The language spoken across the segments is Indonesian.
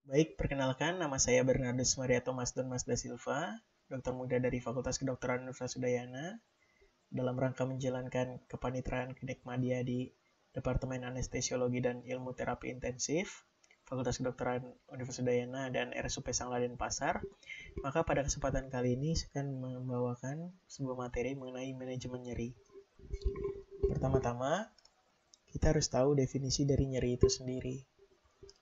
Baik, perkenalkan nama saya Bernardus Maria Thomas Don Mas da Silva, dokter muda dari Fakultas Kedokteran Universitas Udayana, dalam rangka menjalankan kepanitraan klinik madya di Departemen Anestesiologi dan Ilmu Terapi Intensif, Fakultas Kedokteran Universitas Udayana dan RSUP Sangladen Pasar. Maka pada kesempatan kali ini saya akan membawakan sebuah materi mengenai manajemen nyeri. Pertama-tama, kita harus tahu definisi dari nyeri itu sendiri.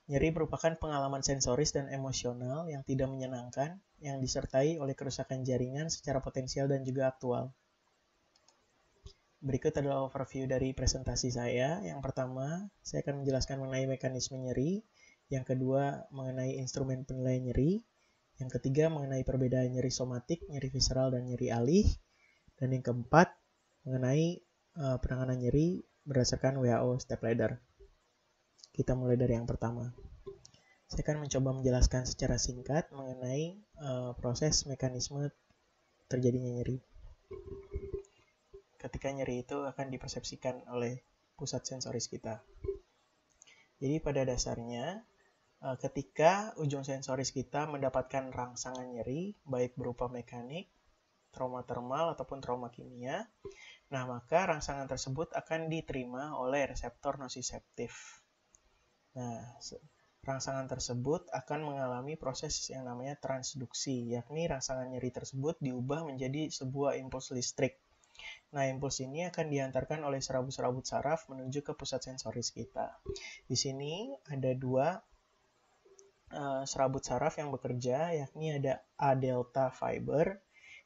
Nyeri merupakan pengalaman sensoris dan emosional yang tidak menyenangkan, yang disertai oleh kerusakan jaringan secara potensial dan juga aktual. Berikut adalah overview dari presentasi saya. Yang pertama, saya akan menjelaskan mengenai mekanisme nyeri. Yang kedua, mengenai instrumen penilaian nyeri. Yang ketiga, mengenai perbedaan nyeri somatik, nyeri visceral, dan nyeri alih. Dan yang keempat, mengenai penanganan nyeri berdasarkan WHO step ladder. Kita mulai dari yang pertama. Saya akan mencoba menjelaskan secara singkat mengenai proses mekanisme terjadinya nyeri. Ketika nyeri itu akan dipersepsikan oleh pusat sensoris kita. Jadi pada dasarnya, ketika ujung sensoris kita mendapatkan rangsangan nyeri, baik berupa mekanik, trauma termal, ataupun trauma kimia, nah maka rangsangan tersebut akan diterima oleh reseptor nosiceptif. Nah, rangsangan tersebut akan mengalami proses yang namanya transduksi, yakni rangsangan nyeri tersebut diubah menjadi sebuah impuls listrik. Nah, impuls ini akan diantarkan oleh serabut-serabut saraf menuju ke pusat sensoris kita. Di sini ada dua serabut saraf yang bekerja, yakni ada A delta fiber,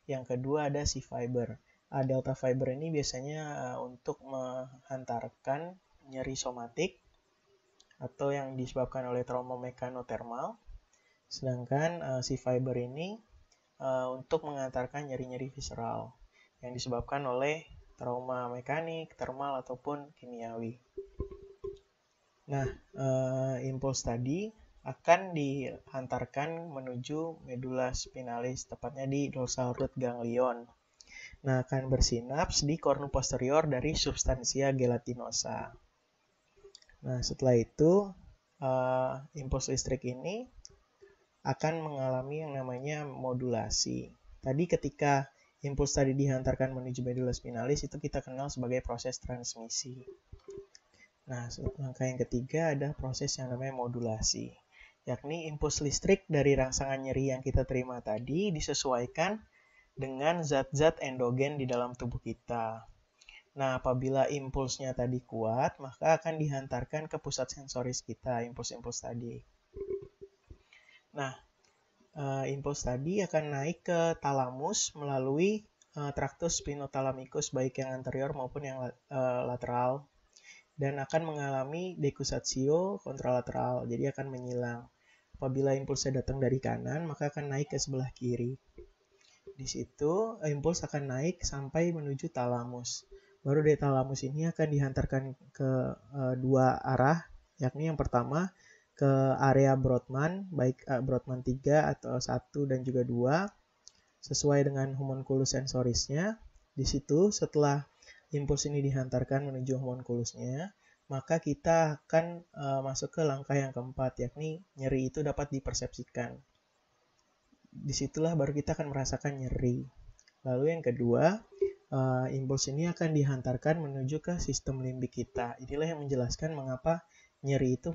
yang kedua ada C fiber. A delta fiber ini biasanya untuk menghantarkan nyeri somatik atau yang disebabkan oleh trauma mekanotermal, sedangkan C fiber ini untuk mengantarkan nyeri-nyeri visceral yang disebabkan oleh trauma mekanik, termal, ataupun kimiawi. Nah, impuls tadi akan dihantarkan menuju medula spinalis, tepatnya di dorsal root ganglion. Nah, akan bersinaps di kornu posterior dari substansia gelatinosa. Nah, setelah itu, impuls listrik ini akan mengalami yang namanya modulasi. Tadi ketika impuls tadi dihantarkan menuju medula spinalis, itu kita kenal sebagai proses transmisi. Nah, langkah yang ketiga ada proses yang namanya modulasi, yakni impuls listrik dari rangsangan nyeri yang kita terima tadi disesuaikan dengan zat-zat endogen di dalam tubuh kita. Nah, apabila impulsnya tadi kuat, maka akan dihantarkan ke pusat sensoris kita, impuls-impuls tadi. Nah, impuls tadi akan naik ke talamus melalui traktus spinothalamikus, baik yang anterior maupun yang lateral, dan akan mengalami decussatio kontralateral, jadi akan menyilang. Apabila impulsnya datang dari kanan, maka akan naik ke sebelah kiri. Di situ, impuls akan naik sampai menuju talamus. Baru dari talamus ini akan dihantarkan ke dua arah, yakni yang pertama ke area Brodmann, baik Brodmann 3 atau 1 dan juga 2, sesuai dengan homunculus sensorisnya. Di situ setelah impuls ini dihantarkan menuju homunculusnya, maka kita akan masuk ke langkah yang keempat, yakni nyeri itu dapat dipersepsikan. Disitulah baru kita akan merasakan nyeri. Lalu yang kedua, impuls ini akan dihantarkan menuju ke sistem limbik kita. Inilah yang menjelaskan mengapa nyeri itu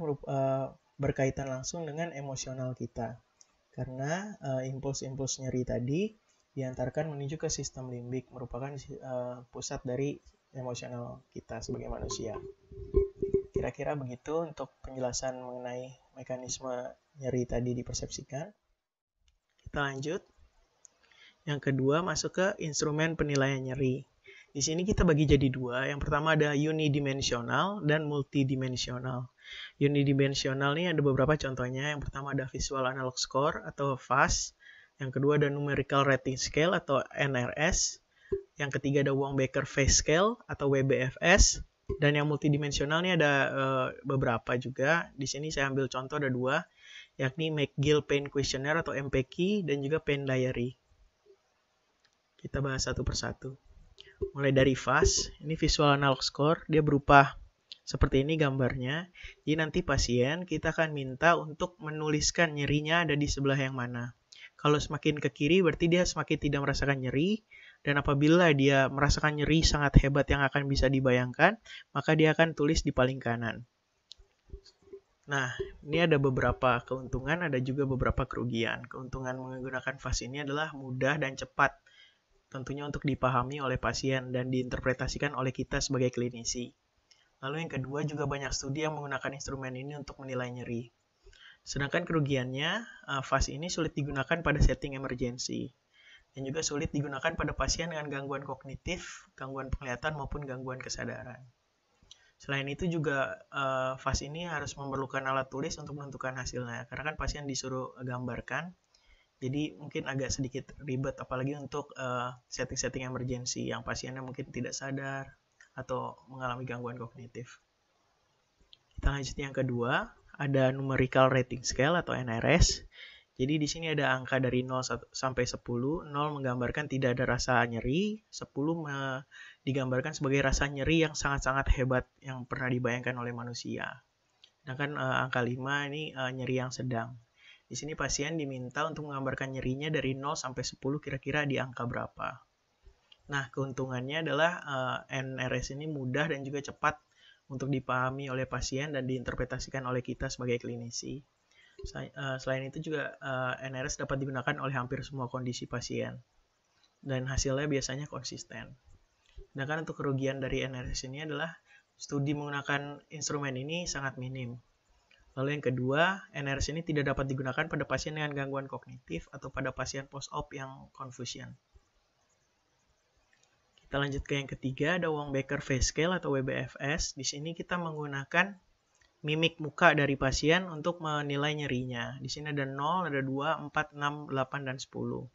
berkaitan langsung dengan emosional kita. Karena impuls-impuls nyeri tadi diantarkan menuju ke sistem limbik, merupakan pusat dari emosional kita sebagai manusia. Kira-kira begitu untuk penjelasan mengenai mekanisme nyeri tadi dipersepsikan. Kita lanjut. Yang kedua, masuk ke instrumen penilaian nyeri. Di sini kita bagi jadi dua. Yang pertama ada unidimensional dan multidimensional. Unidimensional ini ada beberapa contohnya. Yang pertama ada Visual Analog Score atau VAS. Yang kedua ada Numerical Rating Scale atau NRS. Yang ketiga ada Wong-Baker Face Scale atau WBFS. Dan yang multidimensional ini ada beberapa juga. Di sini saya ambil contoh ada dua, yakni McGill Pain Questionnaire atau MPQ dan juga Pain Diary. Kita bahas satu persatu. Mulai dari VAS, ini Visual Analog Score, dia berupa Seperti ini gambarnya. Jadi nanti pasien kita akan minta untuk menuliskan nyerinya ada di sebelah yang mana. Kalau semakin ke kiri berarti dia semakin tidak merasakan nyeri. Dan apabila dia merasakan nyeri sangat hebat yang akan bisa dibayangkan, maka dia akan tulis di paling kanan. Nah, ini ada beberapa keuntungan, ada juga beberapa kerugian. Keuntungan menggunakan FAST ini adalah mudah dan cepat, tentunya untuk dipahami oleh pasien dan diinterpretasikan oleh kita sebagai klinisi. Lalu yang kedua, juga banyak studi yang menggunakan instrumen ini untuk menilai nyeri. Sedangkan kerugiannya, FAST ini sulit digunakan pada setting emergency. Dan juga sulit digunakan pada pasien dengan gangguan kognitif, gangguan penglihatan, maupun gangguan kesadaran. Selain itu juga FAST ini harus memerlukan alat tulis untuk menentukan hasilnya. Karena kan pasien disuruh gambarkan, jadi mungkin agak sedikit ribet, apalagi untuk setting-setting emergency yang pasiennya mungkin tidak sadar atau mengalami gangguan kognitif. Kita lanjut yang kedua, ada numerical rating scale atau NRS. Jadi di sini ada angka dari 0 sampai 10. 0 menggambarkan tidak ada rasa nyeri, 10 digambarkan sebagai rasa nyeri yang sangat-sangat hebat yang pernah dibayangkan oleh manusia. Sedangkan angka 5 ini nyeri yang sedang. Di sini pasien diminta untuk menggambarkan nyerinya dari 0 sampai 10 kira-kira di angka berapa. Nah, keuntungannya adalah NRS ini mudah dan juga cepat untuk dipahami oleh pasien dan diinterpretasikan oleh kita sebagai klinisi. Selain itu juga NRS dapat digunakan oleh hampir semua kondisi pasien dan hasilnya biasanya konsisten. Sedangkan untuk kerugian dari NRS ini adalah studi menggunakan instrumen ini sangat minim. Lalu yang kedua, NRS ini tidak dapat digunakan pada pasien dengan gangguan kognitif atau pada pasien post-op yang confusion. Kita lanjut ke yang ketiga, ada Wong-Baker Face Scale atau WBFS. Di sini kita menggunakan mimik muka dari pasien untuk menilai nyerinya. Di sini ada 0, ada 2, 4, 6, 8, dan 10.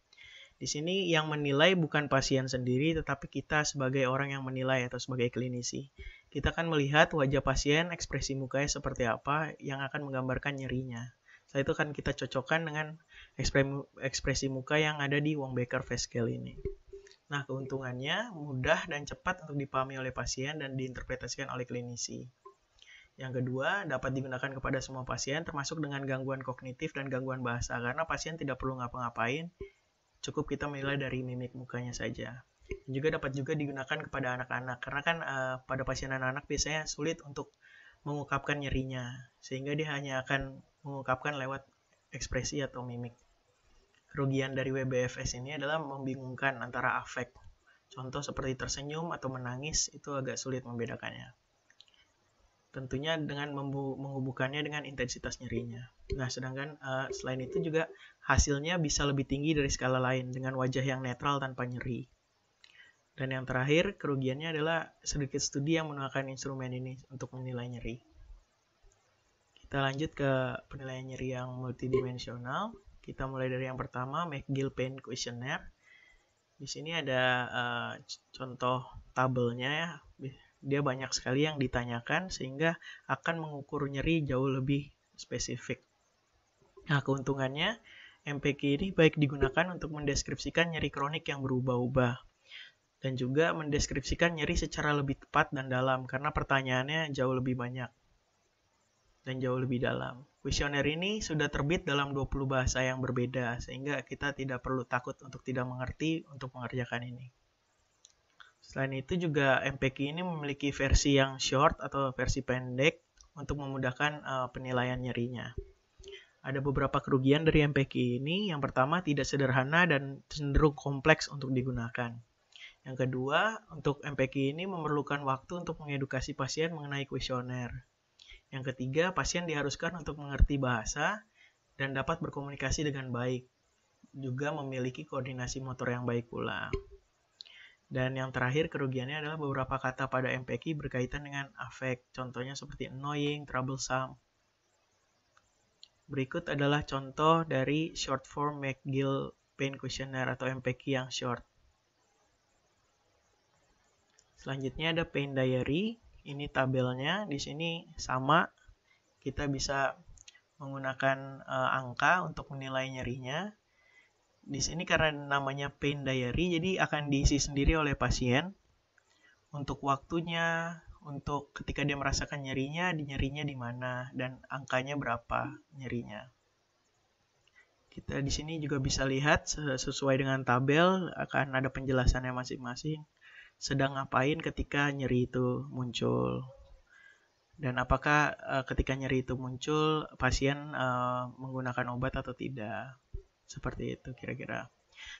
Di sini yang menilai bukan pasien sendiri, tetapi kita sebagai orang yang menilai atau sebagai klinisi. Kita akan melihat wajah pasien, ekspresi mukanya seperti apa yang akan menggambarkan nyerinya. Setelah itu akan kita cocokkan dengan ekspresi muka yang ada di Wong-Baker Face Scale ini. Nah, keuntungannya mudah dan cepat untuk dipahami oleh pasien dan diinterpretasikan oleh klinisi. Yang kedua, dapat digunakan kepada semua pasien termasuk dengan gangguan kognitif dan gangguan bahasa karena pasien tidak perlu ngapa-ngapain, cukup kita menilai dari mimik mukanya saja. Dan juga dapat juga digunakan kepada anak-anak karena kan pada pasien anak-anak biasanya sulit untuk mengungkapkan nyerinya sehingga dia hanya akan mengungkapkan lewat ekspresi atau mimik. Kerugian dari WBFS ini adalah membingungkan antara afek. Contoh seperti tersenyum atau menangis itu agak sulit membedakannya. Tentunya dengan menghubungkannya dengan intensitas nyerinya. Nah, sedangkan selain itu juga hasilnya bisa lebih tinggi dari skala lain dengan wajah yang netral tanpa nyeri. Dan yang terakhir, kerugiannya adalah sedikit studi yang menggunakan instrumen ini untuk menilai nyeri. Kita lanjut ke penilaian nyeri yang multidimensional. Kita mulai dari yang pertama, McGill Pain Questionnaire. Di sini ada contoh tabelnya ya. Dia banyak sekali yang ditanyakan sehingga akan mengukur nyeri jauh lebih spesifik. Nah, keuntungannya MPQ ini baik digunakan untuk mendeskripsikan nyeri kronik yang berubah-ubah dan juga mendeskripsikan nyeri secara lebih tepat dan dalam karena pertanyaannya jauh lebih banyak dan jauh lebih dalam. Kuesioner ini sudah terbit dalam 20 bahasa yang berbeda sehingga kita tidak perlu takut untuk tidak mengerti untuk mengerjakan ini. Selain itu juga MPQ ini memiliki versi yang short atau versi pendek untuk memudahkan penilaian nyerinya. Ada beberapa kerugian dari MPQ ini. Yang pertama, tidak sederhana dan cenderung kompleks untuk digunakan. Yang kedua, untuk MPQ ini memerlukan waktu untuk mengedukasi pasien mengenai kuesioner. Yang ketiga, pasien diharuskan untuk mengerti bahasa dan dapat berkomunikasi dengan baik. Juga memiliki koordinasi motor yang baik pula. Dan yang terakhir kerugiannya adalah beberapa kata pada MPQ berkaitan dengan afek, contohnya seperti annoying, troublesome. Berikut adalah contoh dari short form McGill Pain Questionnaire atau MPQ yang short. Selanjutnya ada Pain Diary, ini tabelnya, di sini sama, kita bisa menggunakan angka untuk menilai nyerinya. Di sini karena namanya Pain Diary, jadi akan diisi sendiri oleh pasien untuk waktunya, untuk ketika dia merasakan nyerinya di mana dan angkanya berapa nyerinya. Kita di sini juga bisa lihat sesuai dengan tabel akan ada penjelasannya masing-masing. Sedang ngapain ketika nyeri itu muncul. Dan apakah ketika nyeri itu muncul pasien menggunakan obat atau tidak. Seperti itu kira-kira.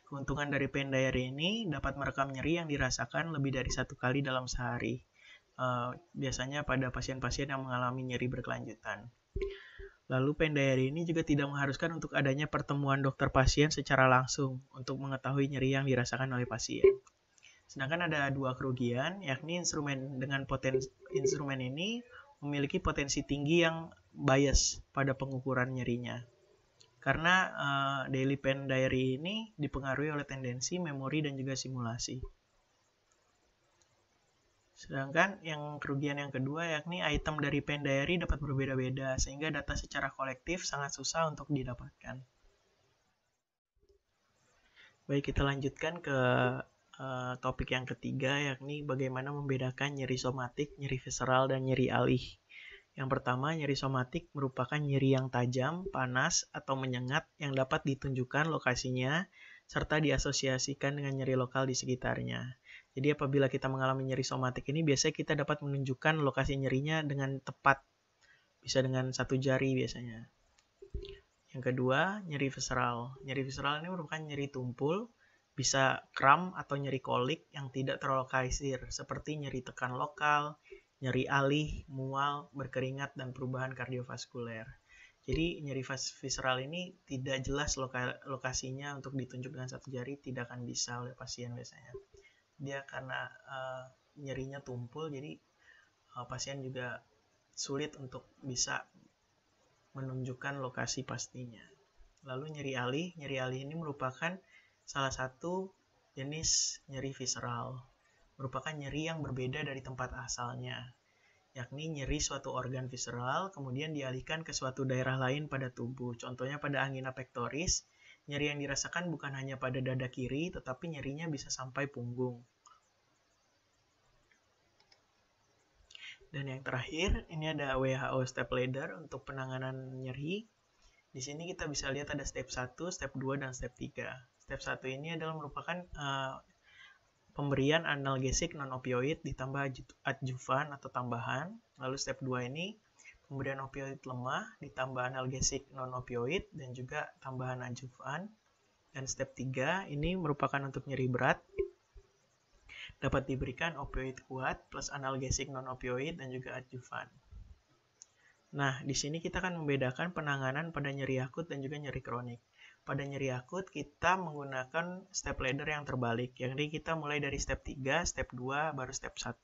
Keuntungan dari Pain Diary ini dapat merekam nyeri yang dirasakan lebih dari 1 kali dalam sehari. Biasanya pada pasien-pasien yang mengalami nyeri berkelanjutan. Lalu Pain Diary ini juga tidak mengharuskan untuk adanya pertemuan dokter pasien secara langsung untuk mengetahui nyeri yang dirasakan oleh pasien. Sedangkan ada 2 kerugian, yakni instrumen ini memiliki potensi tinggi yang bias pada pengukuran nyerinya. Karena Daily Pain Diary ini dipengaruhi oleh tendensi, memori, dan juga simulasi. Sedangkan yang kerugian yang kedua yakni item dari Pain Diary dapat berbeda-beda sehingga data secara kolektif sangat susah untuk didapatkan. Baik, kita lanjutkan ke topik yang ketiga yakni bagaimana membedakan nyeri somatik, nyeri visceral, dan nyeri alih. Yang pertama, nyeri somatik merupakan nyeri yang tajam, panas, atau menyengat yang dapat ditunjukkan lokasinya serta diasosiasikan dengan nyeri lokal di sekitarnya. Jadi apabila kita mengalami nyeri somatik ini, biasanya kita dapat menunjukkan lokasi nyerinya dengan tepat. Bisa dengan 1 jari biasanya. Yang kedua, nyeri visceral. Nyeri visceral ini merupakan nyeri tumpul, bisa kram atau nyeri kolik yang tidak terlokalisir, seperti nyeri tekan lokal, nyeri alih, mual, berkeringat, dan perubahan kardiovaskuler. Jadi nyeri visceral ini tidak jelas lokasinya untuk ditunjuk dengan 1 jari, tidak akan bisa oleh pasien biasanya. Dia karena nyerinya tumpul, jadi pasien juga sulit untuk bisa menunjukkan lokasi pastinya. Lalu nyeri alih ini merupakan salah satu jenis nyeri visceral. Merupakan nyeri yang berbeda dari tempat asalnya, yakni nyeri suatu organ visceral kemudian dialihkan ke suatu daerah lain pada tubuh. Contohnya pada angina pectoris, nyeri yang dirasakan bukan hanya pada dada kiri, tetapi nyerinya bisa sampai punggung. Dan yang terakhir, ini ada WHO Step Ladder untuk penanganan nyeri. Di sini kita bisa lihat ada step 1, step 2, dan step 3. Step 1 ini adalah merupakan pemberian analgesik non-opioid ditambah adjuvan atau tambahan. Lalu step 2 ini pemberian opioid lemah ditambah analgesik non-opioid dan juga tambahan adjuvan. Dan step 3 ini merupakan untuk nyeri berat. Dapat diberikan opioid kuat plus analgesik non-opioid dan juga adjuvan. Nah, di sini kita akan membedakan penanganan pada nyeri akut dan juga nyeri kronik. Pada nyeri akut, kita menggunakan step ladder yang terbalik. Yakni kita mulai dari step 3, step 2, baru step 1.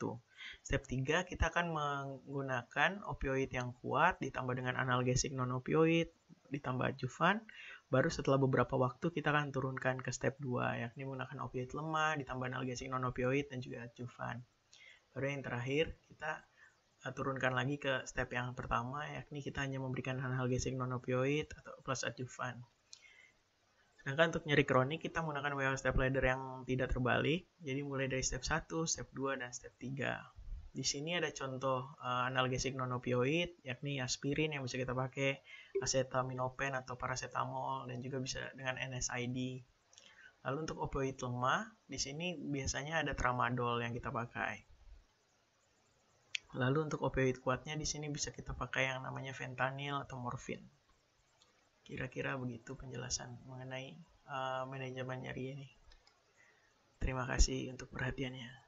Step 3, kita akan menggunakan opioid yang kuat, ditambah dengan analgesik non-opioid, ditambah adjuvan. Baru setelah beberapa waktu, kita akan turunkan ke step 2, yakni menggunakan opioid lemah, ditambah analgesik non-opioid, dan juga adjuvan. Baru yang terakhir, kita turunkan lagi ke step yang pertama, yakni kita hanya memberikan analgesik non-opioid atau plus adjuvan. Sedangkan untuk nyeri kronik, kita menggunakan WHO Step Ladder yang tidak terbalik. Jadi mulai dari step 1, step 2, dan step 3. Di sini ada contoh analgesik non-opioid, yakni aspirin yang bisa kita pakai, acetaminophen atau paracetamol, dan juga bisa dengan NSAID. Lalu untuk opioid lemah, di sini biasanya ada tramadol yang kita pakai. Lalu untuk opioid kuatnya, di sini bisa kita pakai yang namanya fentanyl atau morfin. Kira-kira begitu penjelasan mengenai manajemen nyeri ini. Terima kasih untuk perhatiannya.